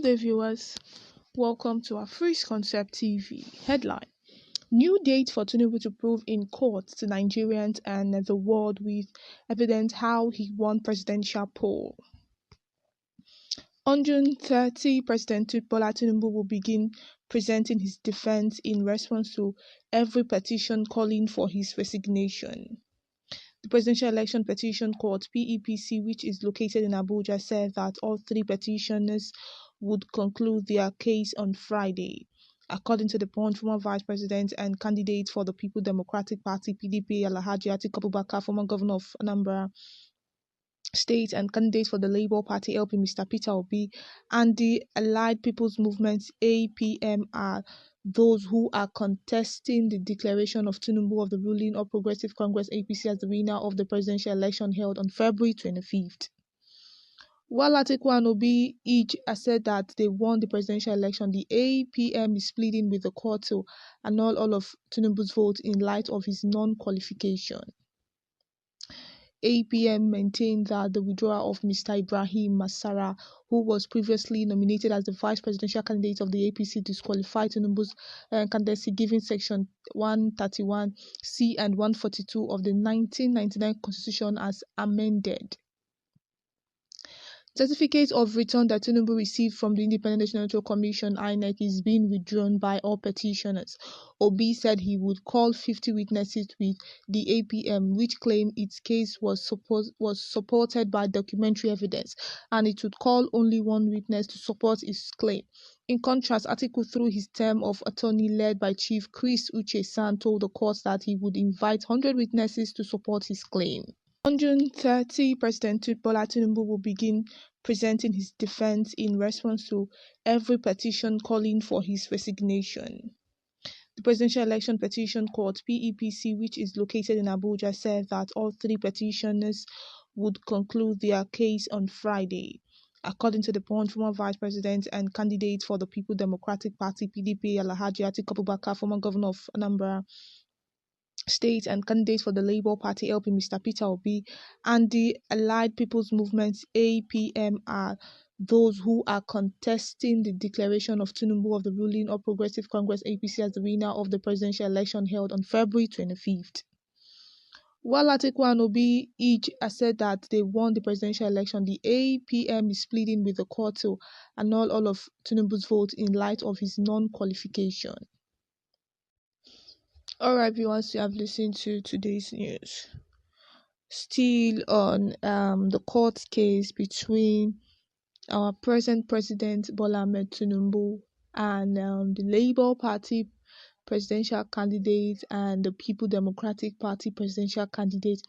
day, viewers. Welcome to our Freeze Concept TV. Headline: New date for Tinubu to prove in court to Nigerians and the world with evidence how he won presidential poll. On June 30, President Bola Tinubu will begin presenting his defense in response to every petition calling for his resignation. The Presidential Election Petition Court (PEPC), which is located in Abuja, said that all three petitioners would conclude their case on Friday. According to the Punch, former Vice President and candidate for the People Democratic Party (PDP) Alhaji Atiku Abubakar, former Governor of Anambra State and candidate for the Labour Party LP Mr. Peter Obi, and the Allied People's Movement APM are those who are contesting the declaration of Tinubu of the ruling All Progressive Congress APC as the winner of the presidential election held on February 25th. While Atiku and Obi each said that they won the presidential election, the APM is pleading with the court to annul all of Tinubu's votes in light of his non-qualification. APM maintained that the withdrawal of Mr. Ibrahim Masara, who was previously nominated as the vice presidential candidate of the APC, disqualified Tinubu's candidacy given Section 131C and 142 of the 1999 Constitution as amended. Certificate of return that Tinubu received from the Independent National Electoral Commission (Inec) is being withdrawn by all petitioners. Obi said he would call 50 witnesses with the APM, which claimed its case was supported by documentary evidence, and it would call only one witness to support its claim. In contrast, Atiku, through his term of attorney led by Chief Chris Uche-San, told the court that he would invite 100 witnesses to support his claim. On June 30, President Bola Tinubu will begin presenting his defense in response to every petition calling for his resignation. The Presidential Election Petition Court (PEPC), which is located in Abuja, said that all three petitioners would conclude their case on Friday. According to the Punch, former Vice President and candidate for the People Democratic Party (PDP) Alhaji Atiku Abubakar, former Governor of Anambra State and candidate for the Labour Party LP Mr. Peter Obi, and the Allied People's Movement APM are those who are contesting the declaration of Tinubu of the ruling All Progressive Congress APC as the winner of the presidential election held on February 25th. While Atiku and Obi each said that they won the presidential election, the APM is pleading with the court to annul all of Tinubu's votes in light of his non-qualification. Alright, viewers, you have listened to today's news. Still on the court case between our present President Bola Ahmed Tinubu and the Labour Party presidential candidate and the People Democratic Party presidential candidate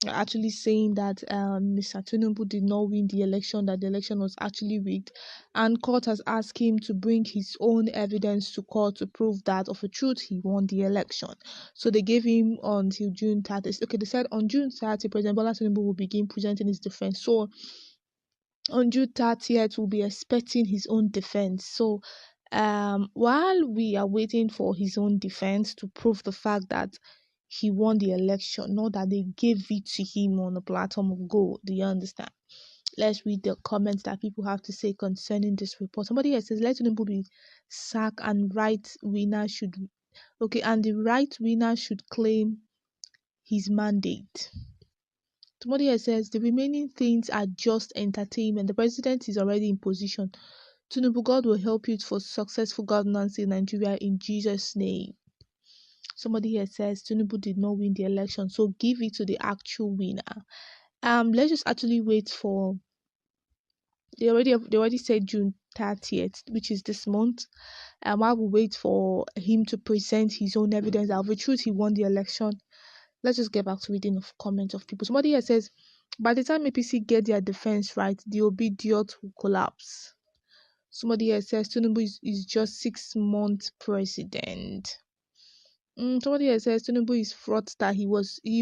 are actually saying that Mr. Tinubu did not win the election, that the election was actually rigged, and court has asked him to bring his own evidence to court to prove that of a truth he won the election. So they gave him until June 30th. Okay, they said on June 30th, President Bola Tinubu will begin presenting his defense. So on June 30th, we'll be expecting his own defense. So while we are waiting for his own defense to prove the fact that he won the election, not that they gave it to him on a platform of gold. Do you understand? Let's read the comments that people have to say concerning this report. Somebody else says, let Tinubu be sacked and right winner should claim his mandate. Somebody else says, the remaining things are just entertainment. The president is already in position. Tinubu, God will help you for successful governance in Nigeria in Jesus' name. Somebody here says Tinubu did not win the election, so give it to the actual winner. Let's just actually wait for. They already said June 30th, which is this month. While we wait for him to present his own evidence of the truth he won the election, let's just get back to reading of comments of people. Somebody here says, by the time APC get their defense right, the obedient will collapse. Somebody here says Tinubu is just 6 months president. Somebody else says Tinubu is fraudster. He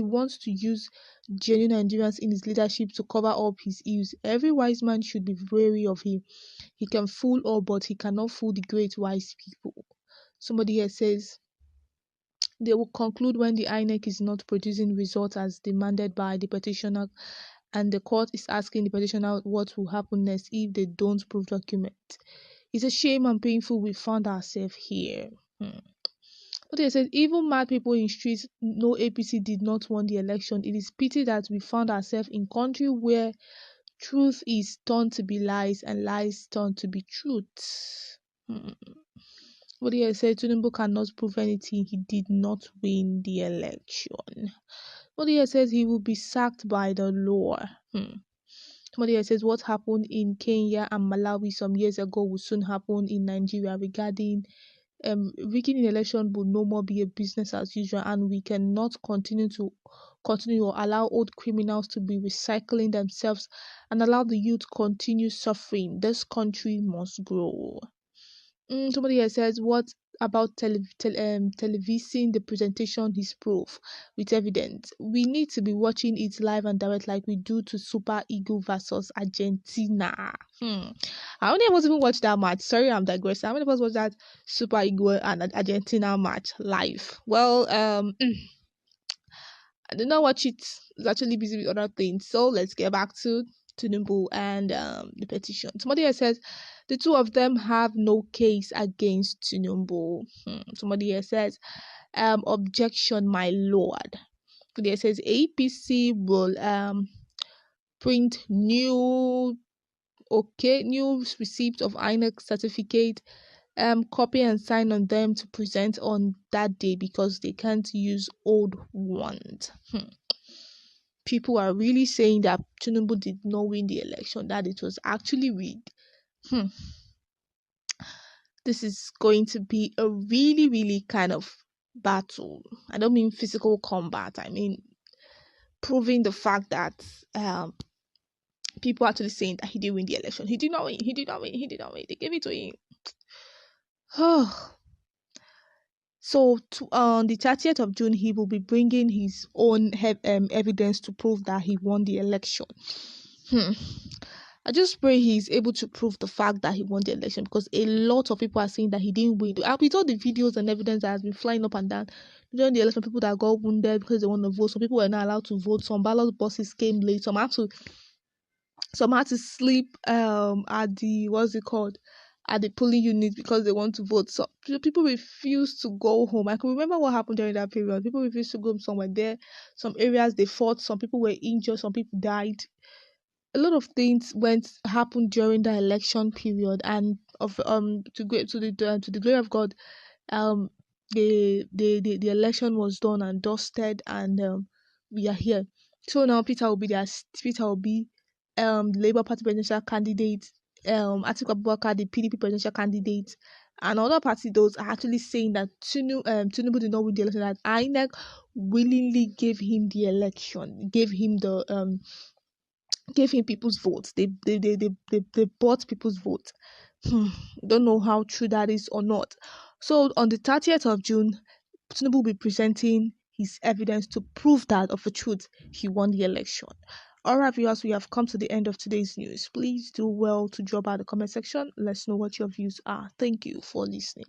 wants to use genuine Nigerians in his leadership to cover up his ills. Every wise man should be wary of him. He can fool all, but he cannot fool the great wise people. Somebody else says they will conclude when the Inec is not producing results as demanded by the petitioner, and the court is asking the petitioner what will happen next if they don't prove document. It's a shame and painful we found ourselves here. But it says, even mad people in streets know APC did not win the election. It is pity that we found ourselves in country where truth is turned to be lies and lies turned to be truth. But he said Tinubu cannot prove anything. He did not win the election. But he says he will be sacked by the law. Somebody says what happened in Kenya and Malawi some years ago will soon happen in Nigeria regarding rigging in election will no more be a business as usual, and we cannot continue or allow old criminals to be recycling themselves and allow the youth continue suffering. This country must grow. Somebody here says, what about televising the presentation is proof with evidence? We need to be watching it live and direct like we do to Super Eagles versus Argentina. How many of us even watch that match? Sorry, I'm digressing. How many of us watch that Super Eagles and Argentina match live? Well, I did not watch it. I was actually busy with other things. So let's get back to Tinubu and the petition. Somebody else says the two of them have no case against Tinubu. Somebody else says objection, my lord. Somebody else says APC will print new receipt of Inec certificate, copy and sign on them to present on that day because they can't use old ones. People are really saying that Tinubu did not win the election, that it was actually rigged. This is going to be a really, really kind of battle. I don't mean physical combat. I mean proving the fact that people are actually saying that he didn't win the election. He did not win. He did not win. He did not win. They gave it to him. So on the 30th of June, he will be bringing his own evidence to prove that he won the election. I just pray he's able to prove the fact that he won the election, because a lot of people are saying that he didn't win. With all the videos and evidence that has been flying up and down during the election, people that got wounded because they want to vote. Some people were not allowed to vote. Some ballot boxes came late. Some had to sleep at the at the polling unit because they want to vote. So people refuse to go home. I can remember what happened during that period. People refused to go somewhere there. Some areas they fought. Some people were injured. Some people died. A lot of things happened during the election period, and to the glory of God, the election was done and dusted, and we are here. So now Peter will be the Labour Party presidential candidate, Atiku Abubakar, the PDP presidential candidate, and other party, those are actually saying that Tinubu did not win the election, that INEC willingly gave him the election, gave him people's votes. They bought people's votes. Don't know how true that is or not. So on the 30th of June, Tinubu will be presenting his evidence to prove that of a truth he won the election. Alright, viewers, we have come to the end of today's news. Please do well to drop out the comment section. Let's know what your views are. Thank you for listening.